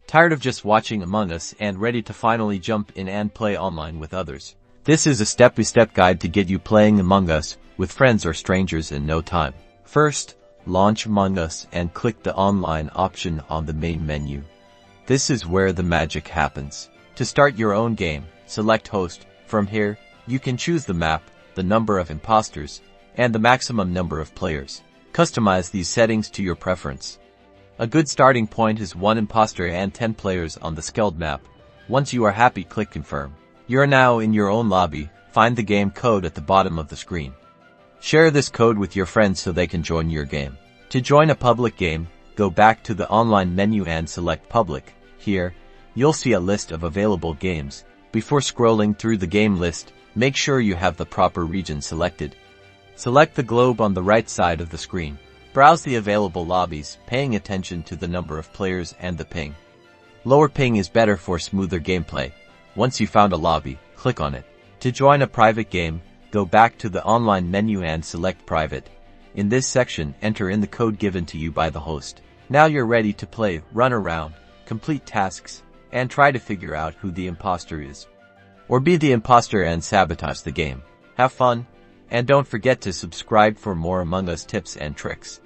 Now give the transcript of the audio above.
Tired of just watching Among Us and ready to finally jump in and play online with others? This is a step-by-step guide to get you playing Among Us with friends or strangers in no time. First, launch Among Us and click the online option on the main menu. This is where the magic happens. To start your own game, select Host. From here, you can choose the map, the number of imposters, and the maximum number of players. Customize these settings to your preference. A good starting point is 1 imposter and 10 players on the skilled map. Once you are happy, click Confirm. You are now in your own lobby. Find the game code at the bottom of the screen. Share this code with your friends so they can join your game. To join a public game, go back to the online menu and select Public. Here, you'll see a list of available games. Before scrolling through the game list, make sure you have the proper region selected. Select the globe on the right side of the screen. Browse the available lobbies, paying attention to the number of players and the ping. Lower ping is better for smoother gameplay. Once you found a lobby, click on it. To join a private game, go back to the online menu and select Private. In this section, enter in the code given to you by the host. Now you're ready to play, run around, complete tasks, and try to figure out who the imposter is. Or be the imposter and sabotage the game. Have fun, and don't forget to subscribe for more Among Us tips and tricks.